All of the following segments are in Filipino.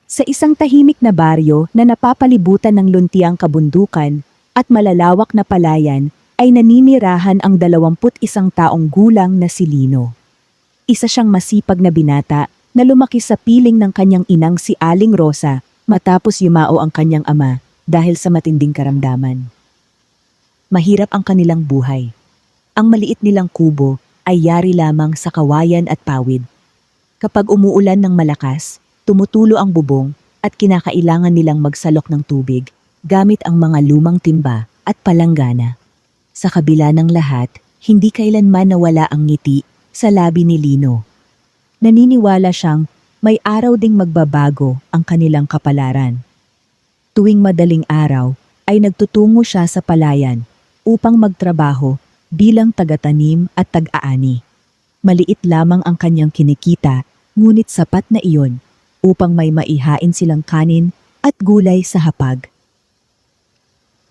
Sa isang tahimik na baryo na napapalibutan ng luntiang kabundukan at malalawak na palayan, ay naninirahan ang 21 taong gulang na si Lino. Isa siyang masipag na binata na lumaki sa piling ng kanyang inang si Aling Rosa matapos yumao ang kanyang ama dahil sa matinding karamdaman. Mahirap ang kanilang buhay. Ang maliit nilang kubo ay yari lamang sa kawayan at pawid. Kapag umuulan ng malakas, tumutulo ang bubong at kinakailangan nilang magsalok ng tubig gamit ang mga lumang timba at palanggana. Sa kabila ng lahat, hindi kailanman nawala ang ngiti sa labi ni Lino. Naniniwala siyang may araw ding magbabago ang kanilang kapalaran. Tuwing madaling araw ay nagtutungo siya sa palayan upang magtrabaho bilang tagatanim at tag-aani. Maliit lamang ang kanyang kinikita, ngunit sapat na iyon upang may maihain silang kanin at gulay sa hapag.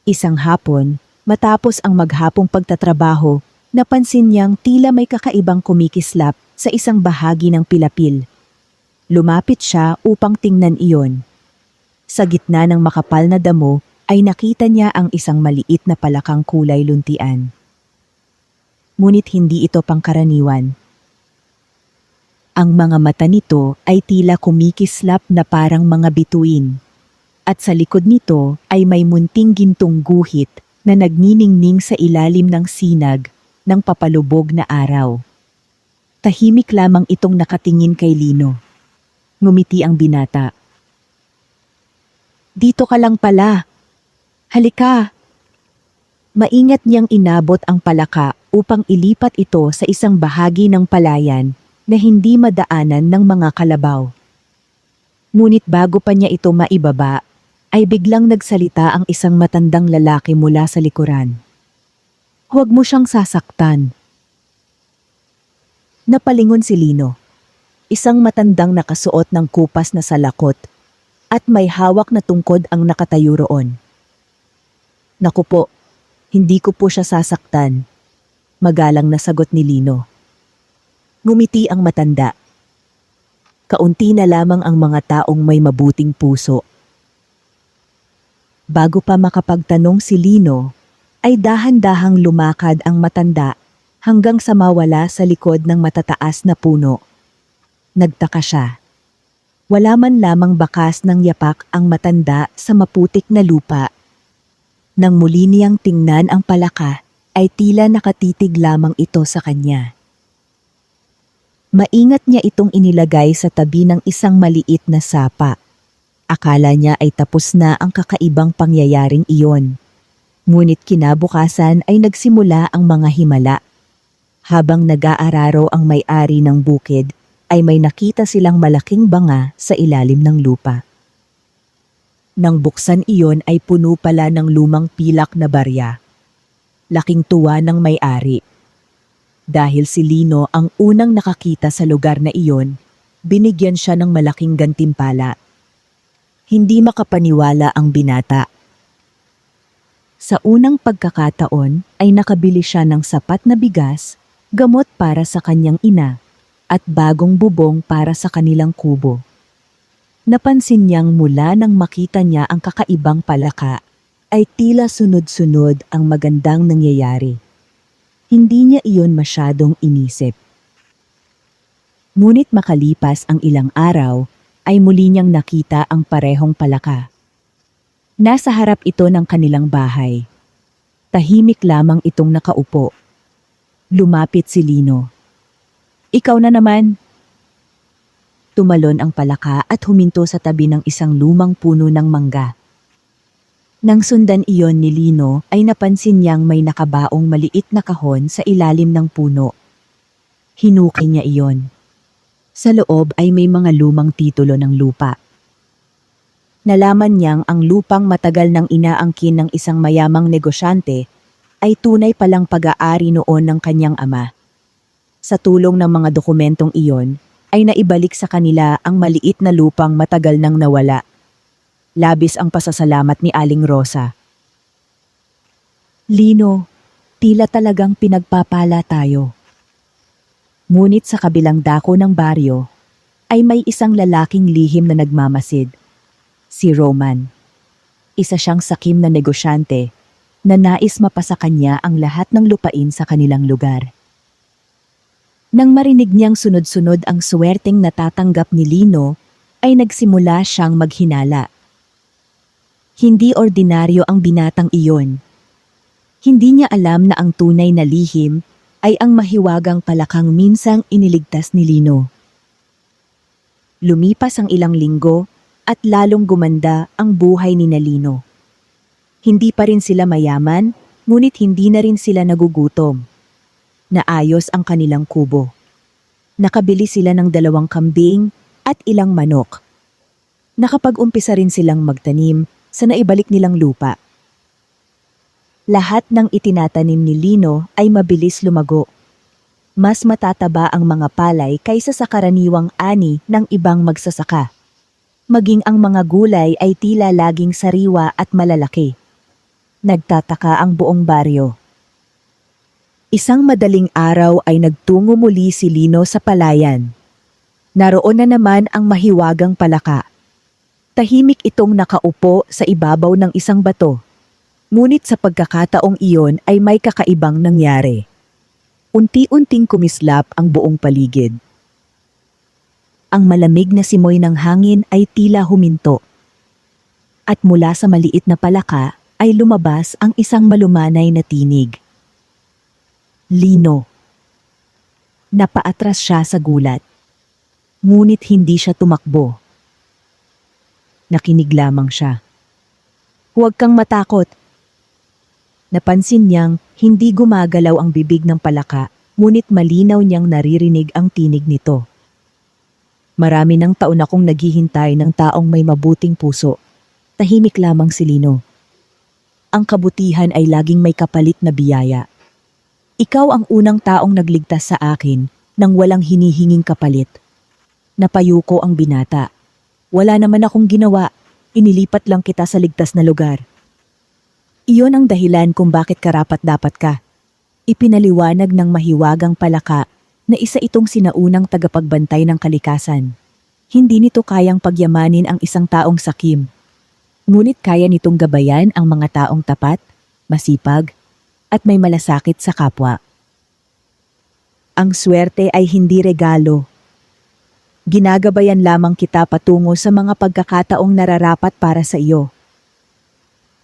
Isang hapon, matapos ang maghapong pagtatrabaho, napansin niyang tila may kakaibang kumikislap sa isang bahagi ng pilapil. Lumapit siya upang tingnan iyon. Sa gitna ng makapal na damo ay nakita niya ang isang maliit na palakang kulay luntian. Ngunit hindi ito pangkaraniwan. Ang mga mata nito ay tila kumikislap na parang mga bituin. At sa likod nito ay may munting gintong guhit na nagniningning sa ilalim ng sinag ng papalubog na araw. Tahimik lamang itong nakatingin kay Lino. Ngumiti ang binata. "Dito ka lang pala. Halika." Maingat niyang inabot ang palaka upang ilipat ito sa isang bahagi ng palayan na hindi madaanan ng mga kalabaw. Ngunit bago pa niya ito maibaba, ay biglang nagsalita ang isang matandang lalaki mula sa likuran. "Huwag mo siyang sasaktan." Napalingon si Lino. Isang matandang nakasuot ng kupas na salakot at may hawak na tungkod ang nakatayo roon. "Naku po, hindi ko po siya sasaktan," magalang na sagot ni Lino. Ngumiti ang matanda. Kaunti na lamang ang mga taong may mabuting puso. Bago pa makapagtanong si Lino, ay dahan-dahang lumakad ang matanda hanggang sa mawala sa likod ng matataas na puno. Nagtaka siya. Wala man lamang bakas ng yapak ang matanda sa maputik na lupa. Nang muli niyang tingnan ang palaka, ay tila nakatitig lamang ito sa kanya. Maingat niya itong inilagay sa tabi ng isang maliit na sapa. Akala niya ay tapos na ang kakaibang pangyayaring iyon. Ngunit kinabukasan ay nagsimula ang mga himala. Habang nag-aararo ang may-ari ng bukid, ay may nakita silang malaking banga sa ilalim ng lupa. Nang buksan iyon ay puno pala ng lumang pilak na barya. Laking tuwa ng may-ari. Dahil si Lino ang unang nakakita sa lugar na iyon, binigyan siya ng malaking gantimpala. Hindi makapaniwala ang binata. Sa unang pagkakataon ay nakabili siya ng sapat na bigas, gamot para sa kanyang ina, at bagong bubong para sa kanilang kubo. Napansin niyang mula nang makita niya ang kakaibang palaka, ay tila sunod-sunod ang magandang nangyayari. Hindi niya iyon masyadong inisip. Ngunit makalipas ang ilang araw, ay muli niyang nakita ang parehong palaka. Nasa harap ito ng kanilang bahay. Tahimik lamang itong nakaupo. Lumapit si Lino. "Ikaw na naman." Tumalon ang palaka at huminto sa tabi ng isang lumang puno ng mangga. Nang sundan iyon ni Lino ay napansin niyang may nakabaong maliit na kahon sa ilalim ng puno. Hinukay niya iyon. Sa loob ay may mga lumang titulo ng lupa. Nalaman niyang ang lupang matagal nang inaangkin ng isang mayamang negosyante ay tunay palang pag-aari noon ng kanyang ama. Sa tulong ng mga dokumentong iyon, ay naibalik sa kanila ang maliit na lupang matagal nang nawala. Labis ang pasasalamat ni Aling Rosa. "Lino, tila talagang pinagpapala tayo." Ngunit sa kabilang dako ng baryo, ay may isang lalaking lihim na nagmamasid Si Roman. Isa siyang sakim na negosyante na nais mapasa kanya ang lahat ng lupain sa kanilang lugar. Nang marinig niyang sunod-sunod ang swerteng natatanggap ni Lino, ay nagsimula siyang maghinala. Hindi ordinaryo ang binatang iyon. Hindi niya alam na ang tunay na lihim ay ang mahiwagang palakang minsang iniligtas ni Lino. Lumipas ang ilang linggo at lalong gumanda ang buhay ni Lino. Hindi pa rin sila mayaman, ngunit hindi na rin sila nagugutom. Naayos ang kanilang kubo. Nakabili sila ng 2 kambing at ilang manok. Nakapag-umpisa rin silang magtanim sa naibalik nilang lupa. Lahat ng itinatanim ni Lino ay mabilis lumago. Mas matataba ang mga palay kaysa sa karaniwang ani ng ibang magsasaka. Maging ang mga gulay ay tila laging sariwa at malalaki. Nagtataka ang buong baryo. Isang madaling araw ay nagtungo muli si Lino sa palayan. Naroon na naman ang mahiwagang palaka. Tahimik itong nakaupo sa ibabaw ng isang bato. Ngunit sa pagkakataong iyon ay may kakaibang nangyari. Unti-unting kumislap ang buong paligid. Ang malamig na simoy ng hangin ay tila huminto. At mula sa maliit na palaka ay lumabas ang isang malumanay na tinig. Lino. Napaatras siya sa gulat. Ngunit hindi siya tumakbo. Nakinig lamang siya. Huwag kang matakot. Napansin niyang hindi gumagalaw ang bibig ng palaka, ngunit malinaw niyang naririnig ang tinig nito. Marami ng taon akong naghihintay ng taong may mabuting puso. Tahimik lamang si Lino. Ang kabutihan ay laging may kapalit na biyaya. Ikaw ang unang taong nagligtas sa akin nang walang hinihinging kapalit. Napayuko ang binata. Wala naman akong ginawa, inilipat lang kita sa ligtas na lugar. Iyon ang dahilan kung bakit karapat-dapat ka. Ipinaliwanag ng mahiwagang palaka na isa itong sinaunang tagapagbantay ng kalikasan. Hindi nito kayang pagyamanin ang isang taong sakim. Ngunit kaya nitong gabayan ang mga taong tapat, masipag, at may malasakit sa kapwa. Ang swerte ay hindi regalo. Ginagabayan lamang kita patungo sa mga pagkakataong nararapat para sa iyo.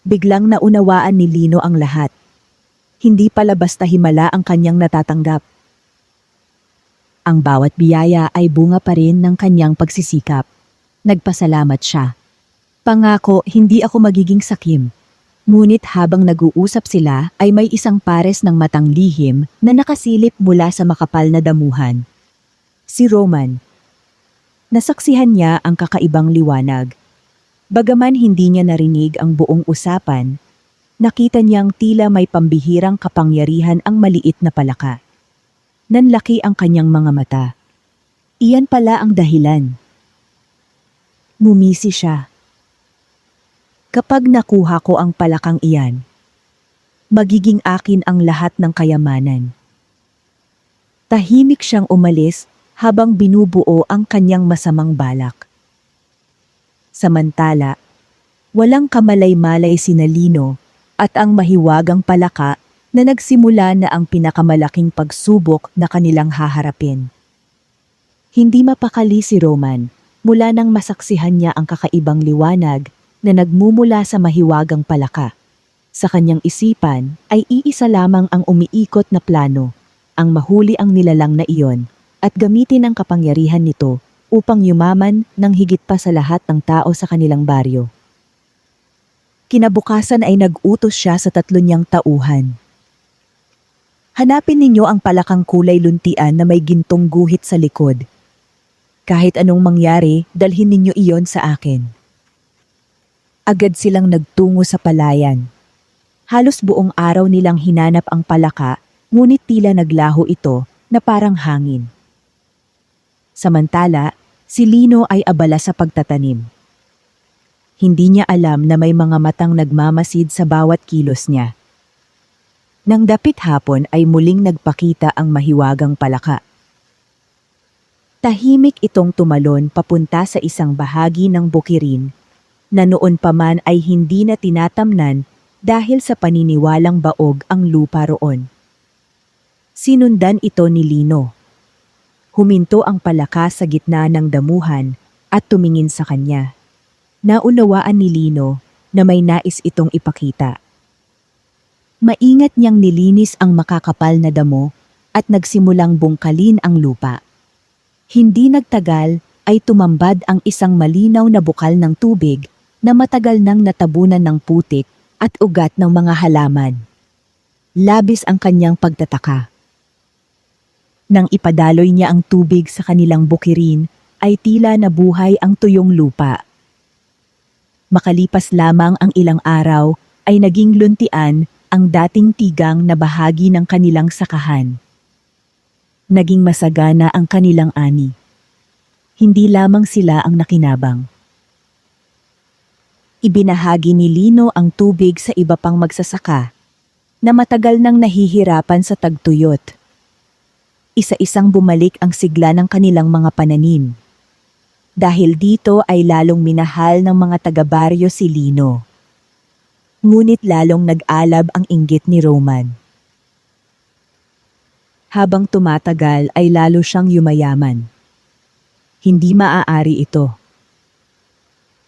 Biglang naunawaan ni Lino ang lahat. Hindi pala basta himala ang kanyang natatanggap. Ang bawat biyaya ay bunga pa rin ng kanyang pagsisikap. Nagpasalamat siya. Pangako, hindi ako magiging sakim. Ngunit habang nag-uusap sila ay may isang pares ng matang lihim na nakasilip mula sa makapal na damuhan. Si Roman. Nasaksihan niya ang kakaibang liwanag. Bagaman hindi niya narinig ang buong usapan, nakita niyang tila may pambihirang kapangyarihan ang maliit na palaka. Nanlaki ang kanyang mga mata. Iyan pala ang dahilan. Ngumisi siya. Kapag nakuha ko ang palakang iyan, magiging akin ang lahat ng kayamanan. Tahimik siyang umalis habang binubuo ang kanyang masamang balak. Samantala, walang kamalay-malay sina Lino at ang mahiwagang palaka na nagsimula na ang pinakamalaking pagsubok na kanilang haharapin. Hindi mapakali si Roman mula nang masaksihan niya ang kakaibang liwanag na nagmumula sa mahiwagang palaka. Sa kanyang isipan ay iisa lamang ang umiikot na plano, ang mahuli ang nilalang na iyon at gamitin ang kapangyarihan nito upang yumaman ng higit pa sa lahat ng tao sa kanilang baryo. Kinabukasan ay nag-utos siya sa 3 niyang tauhan. Hanapin ninyo ang palakang kulay luntian na may gintong guhit sa likod. Kahit anong mangyari, dalhin ninyo iyon sa akin. Agad silang nagtungo sa palayan. Halos buong araw nilang hinanap ang palaka, ngunit tila naglaho ito na parang hangin. Samantala, si Lino ay abala sa pagtatanim. Hindi niya alam na may mga matang nagmamasid sa bawat kilos niya. Nang dapit hapon ay muling nagpakita ang mahiwagang palaka. Tahimik itong tumalon papunta sa isang bahagi ng bukirin na noon pa man ay hindi na tinatamnan dahil sa paniniwalang baog ang lupa roon. Sinundan ito ni Lino. Huminto ang palaka sa gitna ng damuhan at tumingin sa kanya. Naunawaan ni Lino na may nais itong ipakita. Maingat niyang nilinis ang makakapal na damo at nagsimulang bungkalin ang lupa. Hindi nagtagal ay tumambad ang isang malinaw na bukal ng tubig na matagal nang natabunan ng putik at ugat ng mga halaman. Labis ang kanyang pagtataka. Nang ipadaloy niya ang tubig sa kanilang bukirin, ay tila nabuhay ang tuyong lupa. Makalipas lamang ang ilang araw, ay naging luntian ang dating tigang na bahagi ng kanilang sakahan. Naging masagana ang kanilang ani. Hindi lamang sila ang nakinabang. Ibinahagi ni Lino ang tubig sa iba pang magsasaka na matagal nang nahihirapan sa tagtuyot. Isa-isang bumalik ang sigla ng kanilang mga pananim. Dahil dito ay lalong minahal ng mga taga-baryo si Lino. Ngunit lalong nag-alab ang inggit ni Roman. Habang tumatagal ay lalo siyang yumayaman. Hindi maaari ito.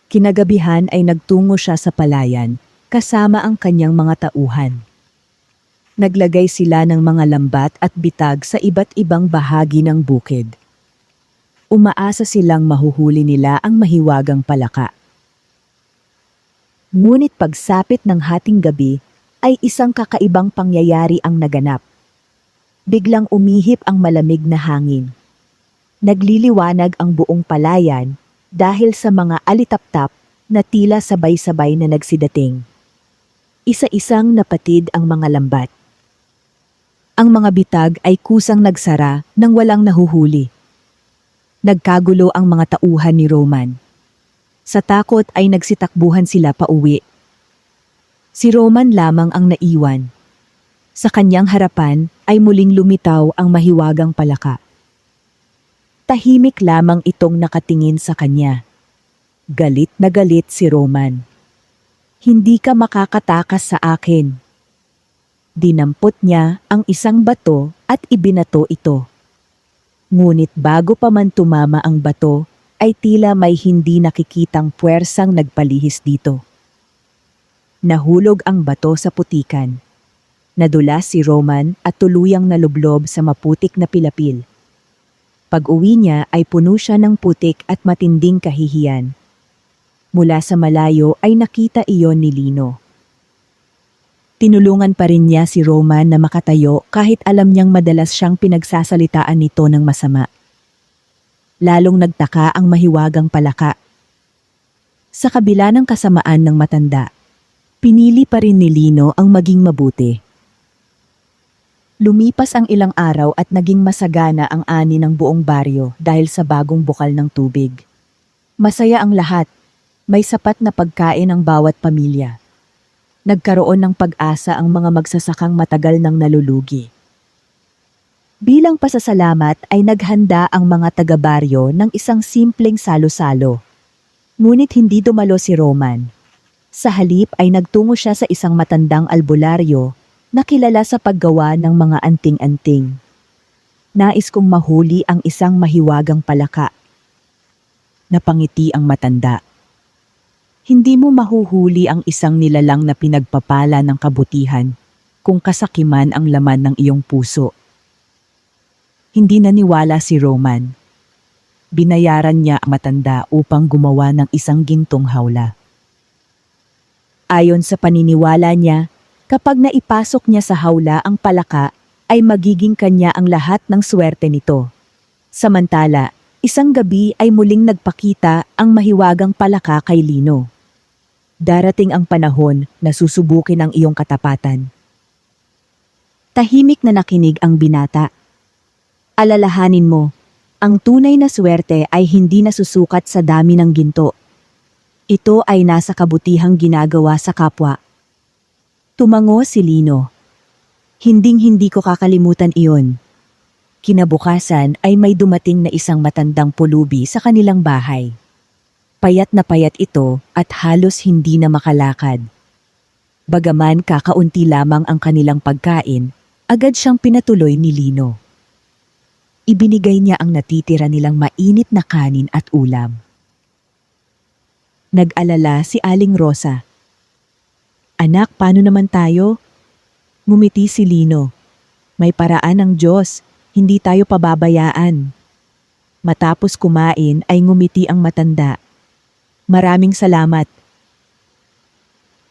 Kinagabihan ay nagtungo siya sa palayan kasama ang kanyang mga tauhan. Naglagay sila ng mga lambat at bitag sa iba't ibang bahagi ng bukid. Umaasa silang mahuhuli nila ang mahiwagang palaka. Ngunit pagsapit ng hating gabi ay isang kakaibang pangyayari ang naganap. Biglang umihip ang malamig na hangin. Nagliliwanag ang buong palayan dahil sa mga alitaptap na tila sabay-sabay na nagsidating. Isa-isang napatid ang mga lambat. Ang mga bitag ay kusang nagsara nang walang nahuhuli. Nagkagulo ang mga tauhan ni Roman. Sa takot ay nagsitakbuhan sila pauwi. Si Roman lamang ang naiwan. Sa kanyang harapan ay muling lumitaw ang mahiwagang palaka. Tahimik lamang itong nakatingin sa kanya. Galit na galit si Roman. Hindi ka makakatakas sa akin. Dinampot niya ang isang bato at ibinato ito. Ngunit bago pa man tumama ang bato, ay tila may hindi nakikitang puwersang nagpalihis dito. Nahulog ang bato sa putikan. Nadulas si Roman at tuluyang nalublob sa maputik na pilapil. Pag-uwi niya ay puno siya ng putik at matinding kahihiyan. Mula sa malayo ay nakita iyon ni Lino. Tinulungan pa rin niya si Roman na makatayo kahit alam niyang madalas siyang pinagsasalitaan nito ng masama. Lalong nagtaka ang mahiwagang palaka. Sa kabila ng kasamaan ng matanda, pinili pa rin ni Lino ang maging mabuti. Lumipas ang ilang araw at naging masagana ang ani ng buong baryo dahil sa bagong bukal ng tubig. Masaya ang lahat. May sapat na pagkain ang bawat pamilya. Nagkaroon ng pag-asa ang mga magsasakang matagal nang nalulugi. Bilang pasasalamat ay naghanda ang mga taga-baryo ng isang simpleng salo-salo. Ngunit hindi dumalo si Roman. Sa halip ay nagtungo siya sa isang matandang albularyo na kilala sa paggawa ng mga anting-anting. Nais kong mahuli ang isang mahiwagang palaka. Napangiti ang matanda. Hindi mo mahuhuli ang isang nilalang na pinagpapala ng kabutihan kung kasakiman ang laman ng iyong puso. Hindi naniwala si Roman. Binayaran niya ang matanda upang gumawa ng isang gintong hawla. Ayon sa paniniwala niya, kapag naipasok niya sa hawla ang palaka, ay magiging kanya ang lahat ng swerte nito. Samantala, isang gabi ay muling nagpakita ang mahiwagang palaka kay Lino. Darating ang panahon na susubukin ang iyong katapatan. Tahimik na nakinig ang binata. Alalahanin mo, ang tunay na swerte ay hindi nasusukat sa dami ng ginto. Ito ay nasa kabutihang ginagawa sa kapwa. Tumango si Lino. Hinding-hindi ko kakalimutan iyon. Kinabukasan ay may dumating na isang matandang pulubi sa kanilang bahay. Payat na payat ito at halos hindi na makalakad. Bagaman kakaunti lamang ang kanilang pagkain, agad siyang pinatuloy ni Lino. Ibinigay niya ang natitira nilang mainit na kanin at ulam. Nag-alala si Aling Rosa. "Anak, paano naman tayo?" Ngumiti si Lino. "May paraan ng Diyos, hindi tayo pababayaan." Matapos kumain ay ngumiti ang matanda. "Maraming salamat."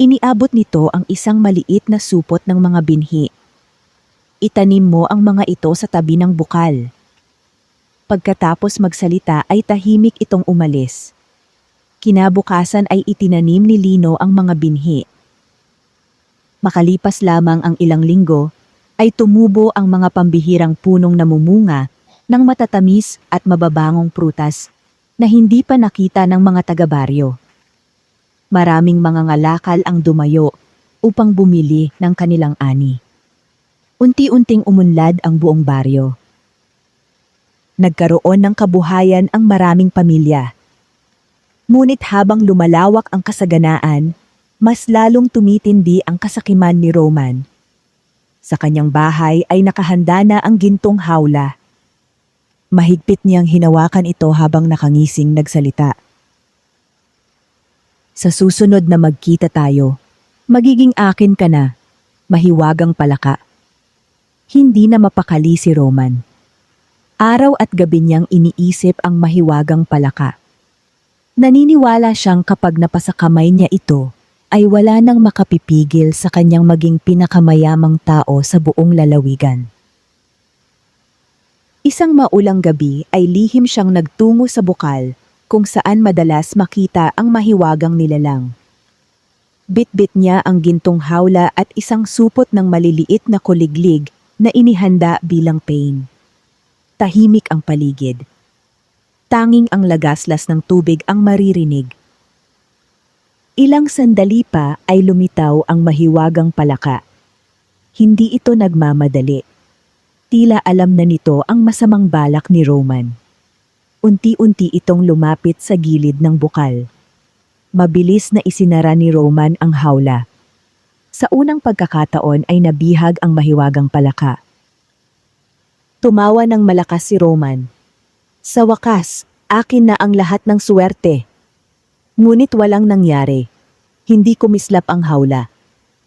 Iniabot nito ang isang maliit na supot ng mga binhi. "Itanim mo ang mga ito sa tabi ng bukal." Pagkatapos magsalita ay tahimik itong umalis. Kinabukasan ay itinanim ni Lino ang mga binhi. Makalipas lamang ang ilang linggo, ay tumubo ang mga pambihirang punong namumunga ng matatamis at mababangong prutas na hindi pa nakita ng mga taga-baryo. Maraming mga ngalakal ang dumayo upang bumili ng kanilang ani. Unti-unting umunlad ang buong baryo. Nagkaroon ng kabuhayan ang maraming pamilya. Ngunit habang lumalawak ang kasaganaan, mas lalong tumitindi ang kasakiman ni Roman. Sa kanyang bahay ay nakahanda na ang gintong hawla. Mahigpit niyang hinawakan ito habang nakangising nagsalita. "Sa susunod na magkita tayo, magiging akin ka na, mahiwagang palaka." Hindi na mapakali si Roman. Araw at gabi niyang iniisip ang mahiwagang palaka. Naniniwala siyang kapag napasakamay niya ito, ay wala nang makapipigil sa kanyang maging pinakamayamang tao sa buong lalawigan. Isang maulang gabi ay lihim siyang nagtungo sa bukal kung saan madalas makita ang mahiwagang nilalang. Bitbit niya ang gintong hawla at isang supot ng maliliit na kuliglig na inihanda bilang pain. Tahimik ang paligid. Tanging ang lagaslas ng tubig ang maririnig. Ilang sandali pa ay lumitaw ang mahiwagang palaka. Hindi ito nagmamadali. Tila alam na nito ang masamang balak ni Roman. Unti-unti itong lumapit sa gilid ng bukal. Mabilis na isinara ni Roman ang hawla. Sa unang pagkakataon ay nabihag ang mahiwagang palaka. Tumawa ng malakas si Roman. "Sa wakas, akin na ang lahat ng suwerte." Ngunit walang nangyari. Hindi kumislap ang hawla.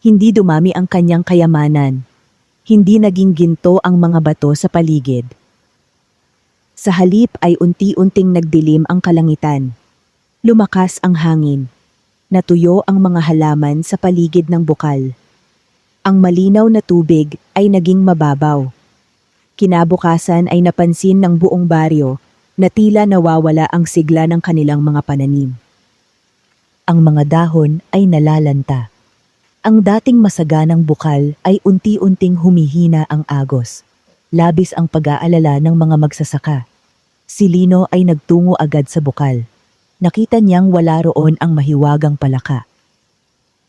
Hindi dumami ang kanyang kayamanan. Hindi naging ginto ang mga bato sa paligid. Sa halip ay unti-unting nagdilim ang kalangitan. Lumakas ang hangin. Natuyo ang mga halaman sa paligid ng bukal. Ang malinaw na tubig ay naging mababaw. Kinabukasan ay napansin ng buong baryo na tila nawawala ang sigla ng kanilang mga pananim. Ang mga dahon ay nalalanta. Ang dating masaganang bukal ay unti-unting humihina ang agos. Labis ang pag-aalala ng mga magsasaka. Si Lino ay nagtungo agad sa bukal. Nakita niyang wala roon ang mahiwagang palaka.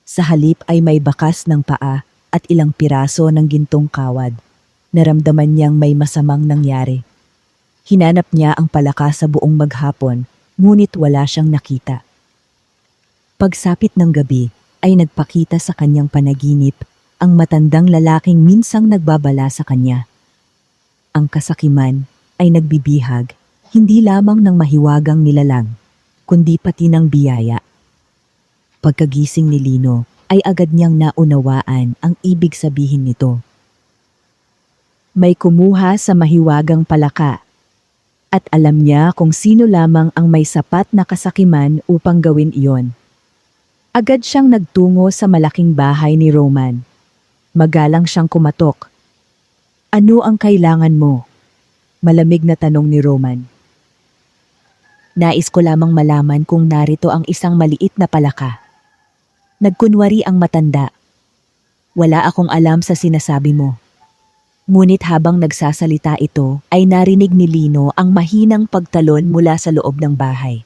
Sa halip ay may bakas ng paa at ilang piraso ng gintong kawad. Naramdaman niyang may masamang nangyari. Hinanap niya ang palaka sa buong maghapon, ngunit wala siyang nakita. Pagsapit ng gabi ay nagpakita sa kanyang panaginip ang matandang lalaking minsang nagbabala sa kanya. Ang kasakiman ay nagbibihag hindi lamang ng mahiwagang nilalang, kundi pati ng biyaya. Pagkagising ni Lino ay agad niyang naunawaan ang ibig sabihin nito. May kumuha sa mahiwagang palaka at alam niya kung sino lamang ang may sapat na kasakiman upang gawin iyon. Agad siyang nagtungo sa malaking bahay ni Roman. Magalang siyang kumatok. "Ano ang kailangan mo?" Malamig na tanong ni Roman. "Nais ko lamang malaman kung narito ang isang maliit na palaka." Nagkunwari ang matanda. "Wala akong alam sa sinasabi mo." Ngunit habang nagsasalita ito ay narinig ni Lino ang mahinang pagtalon mula sa loob ng bahay.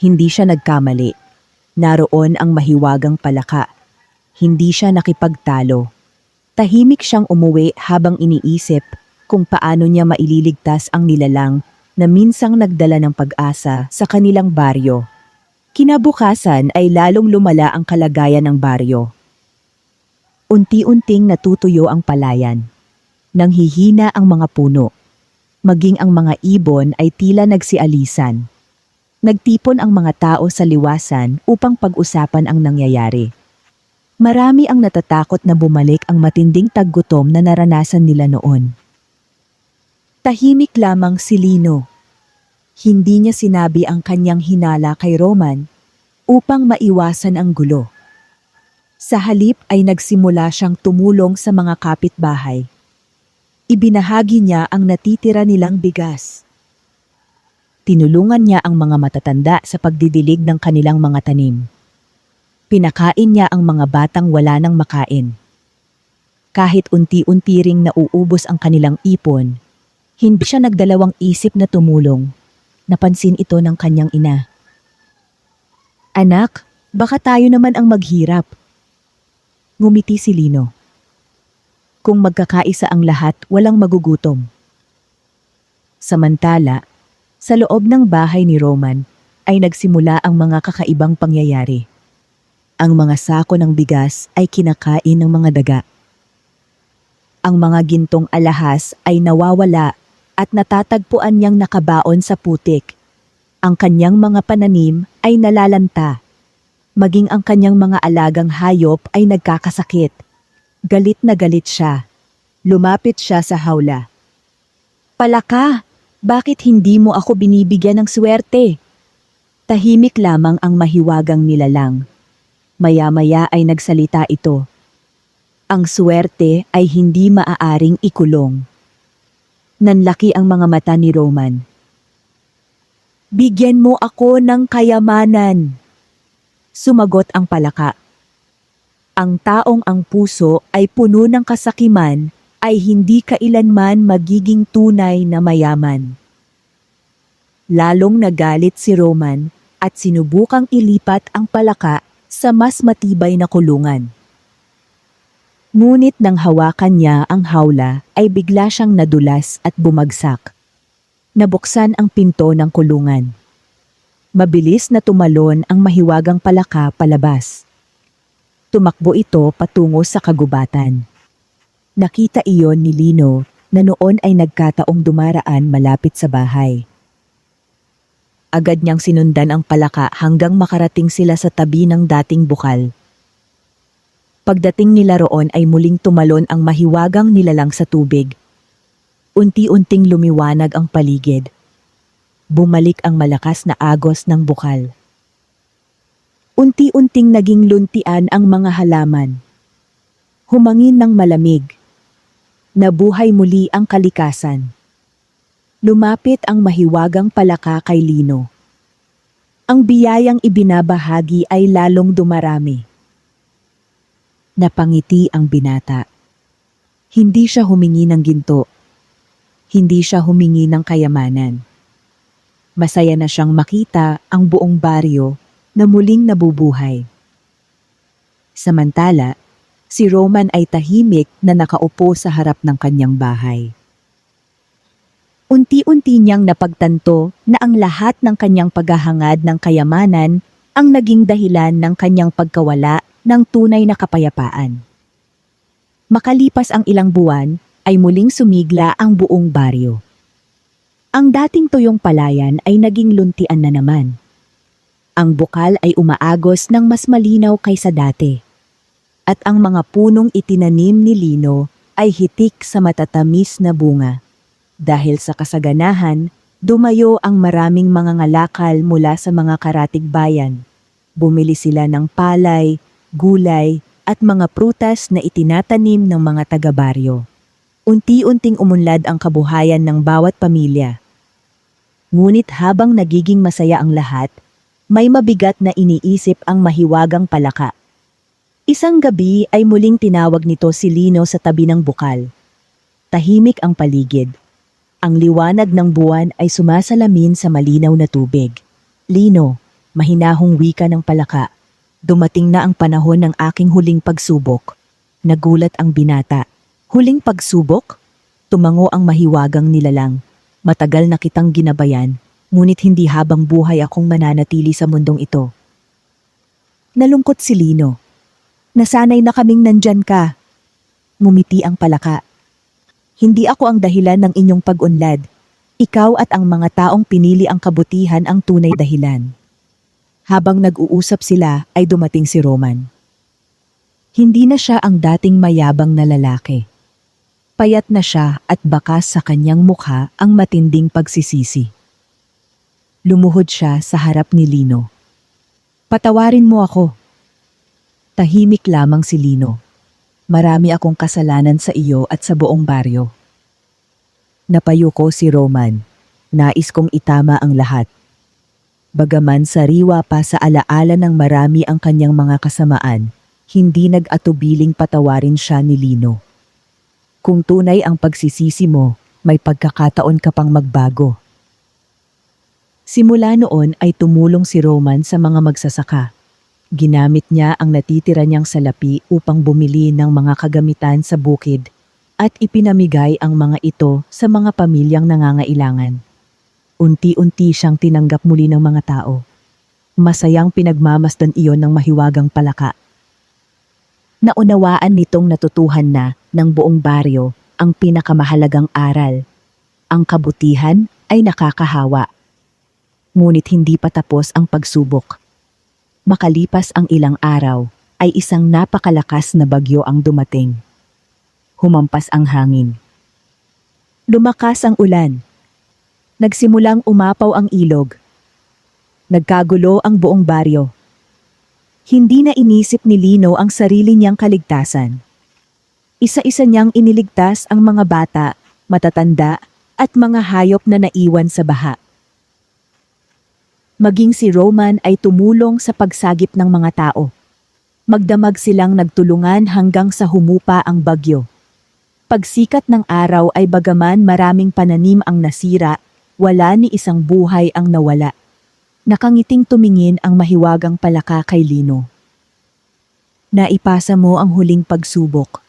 Hindi siya nagkamali. Naroon ang mahiwagang palaka. Hindi siya nakipagtalo. Tahimik siyang umuwi habang iniisip kung paano niya maililigtas ang nilalang na minsang nagdala ng pag-asa sa kanilang baryo. Kinabukasan ay lalong lumala ang kalagayan ng baryo. Unti-unting natutuyo ang palayan. Nanghihina ang mga puno. Maging ang mga ibon ay tila nagsialisan. Nagtipon ang mga tao sa liwasan upang pag-usapan ang nangyayari. Marami ang natatakot na bumalik ang matinding taggutom na naranasan nila noon. Tahimik lamang si Lino. Hindi niya sinabi ang kanyang hinala kay Roman upang maiwasan ang gulo. Sa halip ay nagsimula siyang tumulong sa mga kapitbahay. Ibinahagi niya ang natitira nilang bigas. Tinulungan niya ang mga matatanda sa pagdidilig ng kanilang mga tanim. Pinakain niya ang mga batang wala nang makain. Kahit unti-unti ring nauubos ang kanilang ipon, hindi siya nagdalawang isip na tumulong. Napansin ito ng kanyang ina. "Anak, baka tayo naman ang maghirap." Ngumiti si Lino. Kung magkakaisa ang lahat, walang magugutom. Samantala, sa loob ng bahay ni Roman ay nagsimula ang mga kakaibang pangyayari. Ang mga sako ng bigas ay kinakain ng mga daga. Ang mga gintong alahas ay nawawala at natatagpuan niyang nakabaon sa putik. Ang kanyang mga pananim ay nalalanta. Maging ang kanyang mga alagang hayop ay nagkakasakit. Galit na galit siya. Lumapit siya sa hawla. "Palaka, bakit hindi mo ako binibigyan ng swerte?" Tahimik lamang ang mahiwagang nilalang. Maya-maya ay nagsalita ito. "Ang swerte ay hindi maaaring ikulong." Nanlaki ang mga mata ni Roman. "Bigyan mo ako ng kayamanan." Sumagot ang palaka. "Ang taong ang puso ay puno ng kasakiman ay hindi kailanman magiging tunay na mayaman." Lalong nagalit si Roman at sinubukang ilipat ang palaka sa mas matibay na kulungan. Ngunit nang hawakan niya ang hawla ay bigla siyang nadulas at bumagsak. Nabuksan ang pinto ng kulungan. Mabilis na tumalon ang mahiwagang palaka palabas. Tumakbo ito patungo sa kagubatan. Nakita iyon ni Lino na noon ay nagkataong dumaraan malapit sa bahay. Agad niyang sinundan ang palaka hanggang makarating sila sa tabi ng dating bukal. Pagdating nila roon ay muling tumalon ang mahiwagang nilalang sa tubig. Unti-unting lumiwanag ang paligid. Bumalik ang malakas na agos ng bukal. Unti-unting naging luntian ang mga halaman. Humangin ng malamig. Nabuhay muli ang kalikasan. Lumapit ang mahiwagang palaka kay Lino. Ang biyayang ibinabahagi ay lalong dumarami. Napangiti ang binata. Hindi siya humingi ng ginto. Hindi siya humingi ng kayamanan. Masaya na siyang makita ang buong baryo na muling nabubuhay. Samantala, si Roman ay tahimik na nakaupo sa harap ng kanyang bahay. Unti-unti niyang napagtanto na ang lahat ng kanyang paghahangad ng kayamanan ang naging dahilan ng kanyang pagkawala ng tunay na kapayapaan. Makalipas ang ilang buwan, ay muling sumigla ang buong baryo. Ang dating tuyong palayan ay naging luntian na naman. Ang bukal ay umaagos ng mas malinaw kaysa dati. At ang mga punong itinanim ni Lino ay hitik sa matatamis na bunga. Dahil sa kasaganahan, dumayo ang maraming mga ngalakal mula sa mga karatig bayan. Bumili sila ng palay, gulay, at mga prutas na itinatanim ng mga taga-baryo. Unti-unting umunlad ang kabuhayan ng bawat pamilya. Ngunit habang nagiging masaya ang lahat, may mabigat na iniisip ang mahiwagang palaka. Isang gabi ay muling tinawag nito si Lino sa tabi ng bukal. Tahimik ang paligid. Ang liwanag ng buwan ay sumasalamin sa malinaw na tubig. "Lino," mahinahong wika ng palaka. "Dumating na ang panahon ng aking huling pagsubok." Nagulat ang binata. "Huling pagsubok?" Tumango ang mahiwagang nilalang. Matagal na kitang ginabayan, ngunit hindi habang buhay akong mananatili sa mundong ito. Nalungkot si Lino. Nasanay na kaming nandyan ka. Ngumiti ang palaka. Hindi ako ang dahilan ng inyong pag-unlad. Ikaw at ang mga taong pinili ang kabutihan ang tunay dahilan. Habang nag-uusap sila ay dumating si Roman. Hindi na siya ang dating mayabang na lalaki. Payat na siya at bakas sa kanyang mukha ang matinding pagsisisi. Lumuhod siya sa harap ni Lino. Patawarin mo ako. Tahimik lamang si Lino. Marami akong kasalanan sa iyo at sa buong baryo. Napayo ko si Roman. Nais kong itama ang lahat. Bagaman sariwa pa sa alaala ng marami ang kanyang mga kasamaan, hindi nag-atubiling patawarin siya ni Lino. Kung tunay ang pagsisisi mo, may pagkakataon ka pang magbago. Simula noon ay tumulong si Roman sa mga magsasaka. Ginamit niya ang natitira niyang salapi upang bumili ng mga kagamitan sa bukid at ipinamigay ang mga ito sa mga pamilyang nangangailangan. Unti-unti siyang tinanggap muli ng mga tao. Masayang pinagmamasdan iyon ng mahiwagang palaka. Naunawaan nitong natutuhan na ng buong baryo ang pinakamahalagang aral. Ang kabutihan ay nakakahawa. Ngunit hindi pa tapos ang pagsubok. Makalipas ang ilang araw, ay isang napakalakas na bagyo ang dumating. Humampas ang hangin. Lumakas ang ulan. Nagsimulang umapaw ang ilog. Nagkagulo ang buong baryo. Hindi na inisip ni Lino ang sarili niyang kaligtasan. Isa-isa niyang iniligtas ang mga bata, matatanda, at mga hayop na naiwan sa baha. Maging si Roman ay tumulong sa pagsagip ng mga tao. Magdamag silang nagtulungan hanggang sa humupa ang bagyo. Pagsikat ng araw ay bagaman maraming pananim ang nasira, wala ni isang buhay ang nawala. Nakangiting tumingin ang mahiwagang palaka kay Lino. Naipasa mo ang huling pagsubok.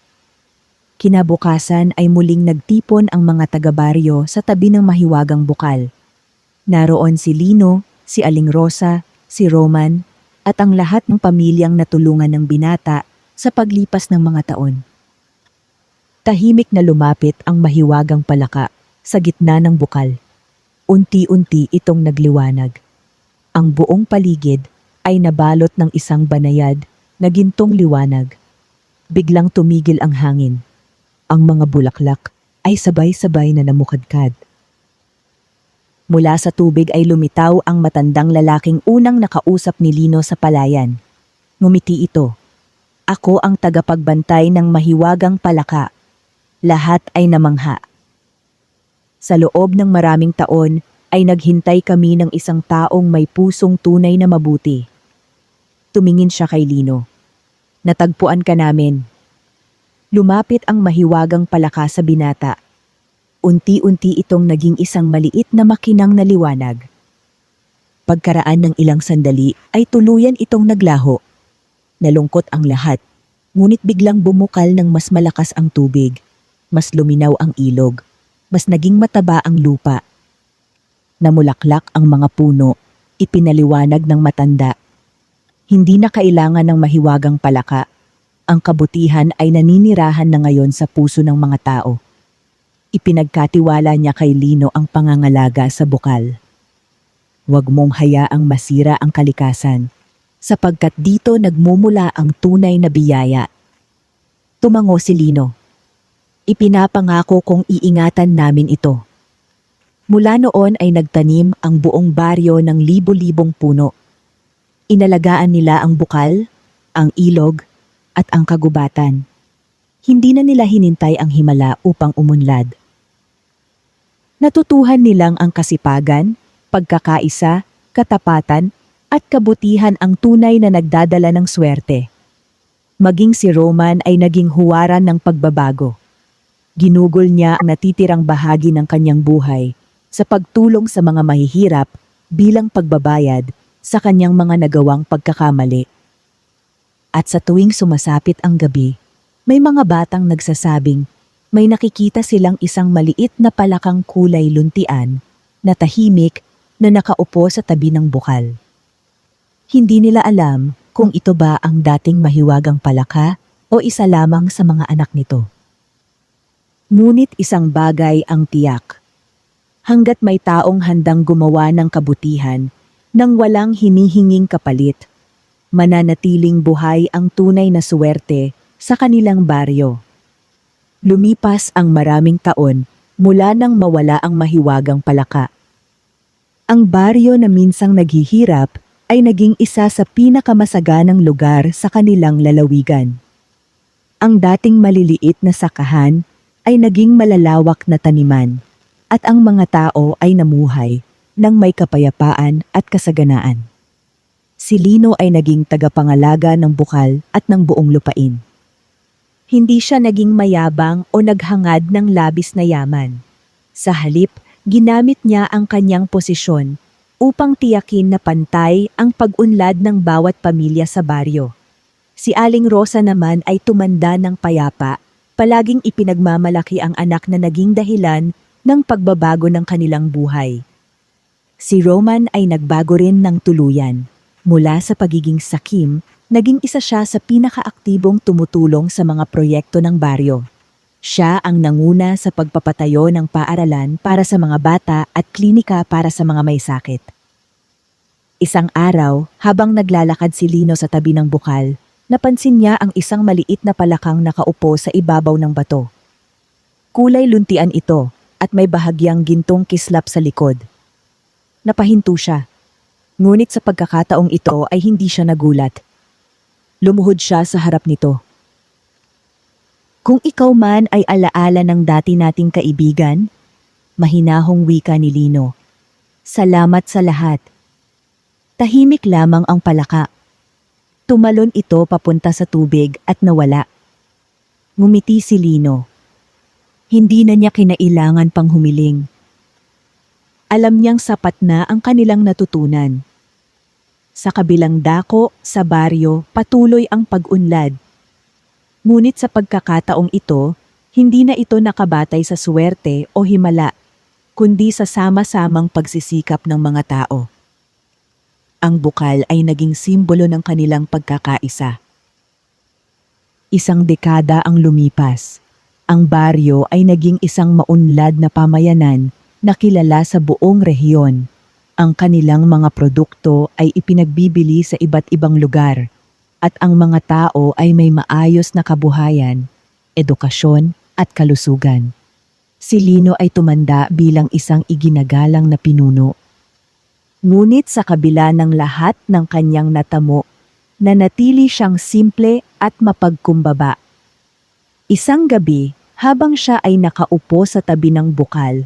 Kinabukasan ay muling nagtipon ang mga taga-baryo sa tabi ng mahiwagang bukal. Naroon si Lino, si Aling Rosa, si Roman, at ang lahat ng pamilyang natulungan ng binata sa paglipas ng mga taon. Tahimik na lumapit ang mahiwagang palaka sa gitna ng bukal. Unti-unti itong nagliwanag. Ang buong paligid ay nabalot ng isang banayad na gintong liwanag. Biglang tumigil ang hangin. Ang mga bulaklak ay sabay-sabay na namukadkad. Mula sa tubig ay lumitaw ang matandang lalaking unang nakausap ni Lino sa palayan. Ngumiti ito. Ako ang tagapagbantay ng mahiwagang palaka. Lahat ay namangha. Sa loob ng maraming taon, ay naghintay kami ng isang taong may pusong tunay na mabuti. Tumingin siya kay Lino. Natagpuan ka namin. Lumapit ang mahiwagang palaka sa binata. Unti-unti itong naging isang maliit na makinang na liwanag. Pagkaraan ng ilang sandali ay tuluyan itong naglaho. Nalungkot ang lahat, ngunit biglang bumukal ng mas malakas ang tubig. Mas luminaw ang ilog. Mas naging mataba ang lupa. Namulaklak ang mga puno, ipinaliwanag ng matanda. Hindi na kailangan ng mahiwagang palaka. Ang kabutihan ay naninirahan na ngayon sa puso ng mga tao. Ipinagkatiwala niya kay Lino ang pangangalaga sa bukal. Huwag mong hayaang masira ang kalikasan, sapagkat dito nagmumula ang tunay na biyaya. Tumango si Lino. Ipinapangako kong iingatan namin ito. Mula noon ay nagtanim ang buong baryo ng libo-libong puno. Inalagaan nila ang bukal, ang ilog, at ang kagubatan. Hindi na nila hinintay ang himala upang umunlad. Natutuhan nilang ang kasipagan, pagkakaisa, katapatan, at kabutihan ang tunay na nagdadala ng swerte. Maging si Roman ay naging huwaran ng pagbabago. Ginugol niya ang natitirang bahagi ng kanyang buhay sa pagtulong sa mga mahihirap bilang pagbabayad sa kanyang mga nagawang pagkakamali. At sa tuwing sumasapit ang gabi, may mga batang nagsasabing, may nakikita silang isang maliit na palakang kulay luntian na tahimik na nakaupo sa tabi ng bukal. Hindi nila alam kung ito ba ang dating mahiwagang palaka o isa lamang sa mga anak nito. Ngunit isang bagay ang tiyak. Hanggat may taong handang gumawa ng kabutihan nang walang hinihinging kapalit, mananatiling buhay ang tunay na suwerte sa kanilang baryo. Lumipas ang maraming taon mula nang mawala ang mahiwagang palaka. Ang baryo na minsang naghihirap ay naging isa sa pinakamasaganang lugar sa kanilang lalawigan. Ang dating maliliit na sakahan ay naging malalawak na taniman at ang mga tao ay namuhay ng may kapayapaan at kasaganaan. Si Lino ay naging tagapangalaga ng bukal at ng buong lupain. Hindi siya naging mayabang o naghangad ng labis na yaman. Sa halip, ginamit niya ang kanyang posisyon upang tiyakin na pantay ang pag-unlad ng bawat pamilya sa baryo. Si Aling Rosa naman ay tumanda ng payapa, palaging ipinagmamalaki ang anak na naging dahilan ng pagbabago ng kanilang buhay. Si Roman ay nagbago rin ng tuluyan. Mula sa pagiging sakim, naging isa siya sa pinakaaktibong tumutulong sa mga proyekto ng baryo. Siya ang nanguna sa pagpapatayo ng paaralan para sa mga bata at klinika para sa mga may sakit. Isang araw, habang naglalakad si Lino sa tabi ng bukal, napansin niya ang isang maliit na palakang nakaupo sa ibabaw ng bato. Kulay luntian ito at may bahagyang gintong kislap sa likod. Napahinto siya. Ngunit sa pagkakataong ito ay hindi siya nagulat. Lumuhod siya sa harap nito. "Kung ikaw man ay alaala ng dati nating kaibigan," mahinahong wika ni Lino. "Salamat sa lahat." Tahimik lamang ang palaka. Tumalon ito papunta sa tubig at nawala. Ngumiti si Lino. Hindi na niya kinailangan pang humiling. Alam niyang sapat na ang kanilang natutunan. Sa kabilang dako, sa baryo, patuloy ang pag-unlad. Ngunit sa pagkakataong ito, hindi na ito nakabatay sa suwerte o himala, kundi sa sama-samang pagsisikap ng mga tao. Ang bukal ay naging simbolo ng kanilang pagkakaisa. Isang dekada ang lumipas. Ang baryo ay naging isang maunlad na pamayanan na kilala sa buong rehiyon. Ang kanilang mga produkto ay ipinagbibili sa iba't ibang lugar at ang mga tao ay may maayos na kabuhayan, edukasyon at kalusugan. Si Lino ay tumanda bilang isang iginagalang na pinuno. Ngunit sa kabila ng lahat ng kanyang natamo, nanatili siyang simple at mapagkumbaba. Isang gabi, habang siya ay nakaupo sa tabi ng bukal,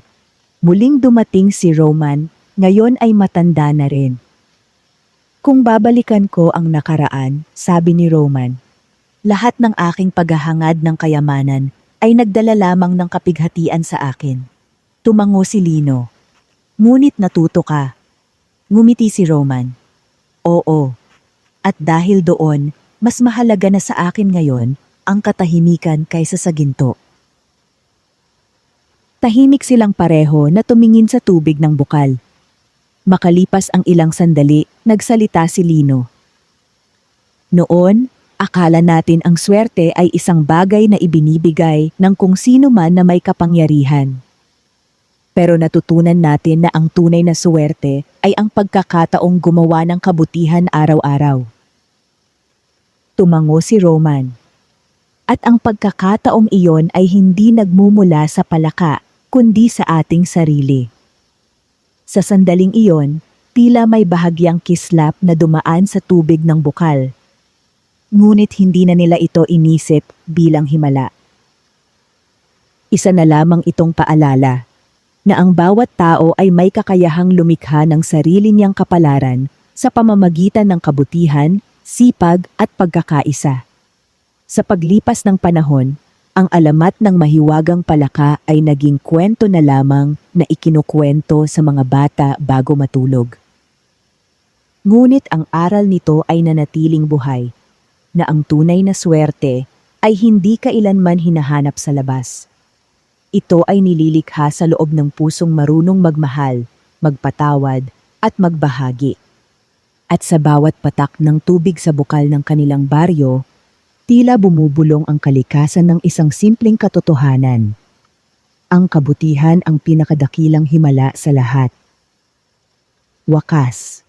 muling dumating si Roman, ngayon ay matanda na rin. "Kung babalikan ko ang nakaraan," sabi ni Roman, "lahat ng aking paghahangad ng kayamanan ay nagdala lamang ng kapighatian sa akin." Tumango si Lino. "Ngunit natuto ka." Ngumiti si Roman. "Oo. At dahil doon, mas mahalaga na sa akin ngayon ang katahimikan kaysa sa ginto." Tahimik silang pareho na tumingin sa tubig ng bukal. Makalipas ang ilang sandali, nagsalita si Lino. "Noon, akala natin ang swerte ay isang bagay na ibinibigay ng kung sino man na may kapangyarihan. Pero natutunan natin na ang tunay na swerte ay ang pagkakataong gumawa ng kabutihan araw-araw." Tumango si Roman. "At ang pagkakataong iyon ay hindi nagmumula sa palaka, kundi sa ating sarili." Sa sandaling iyon, tila may bahagyang kislap na dumaan sa tubig ng bukal. Ngunit hindi na nila ito inisip bilang himala. Isa na lamang itong paalala na ang bawat tao ay may kakayahang lumikha ng sarili niyang kapalaran sa pamamagitan ng kabutihan, sipag at pagkakaisa. Sa paglipas ng panahon, ang alamat ng mahiwagang palaka ay naging kwento na lamang na ikinukwento sa mga bata bago matulog. Ngunit ang aral nito ay nanatiling buhay, na ang tunay na swerte ay hindi kailanman hinahanap sa labas. Ito ay nililikha sa loob ng pusong marunong magmahal, magpatawad, at magbahagi. At sa bawat patak ng tubig sa bukal ng kanilang baryo, tila bumubulong ang kalikasan ng isang simpleng katotohanan. Ang kabutihan ang pinakadakilang himala sa lahat. Wakas.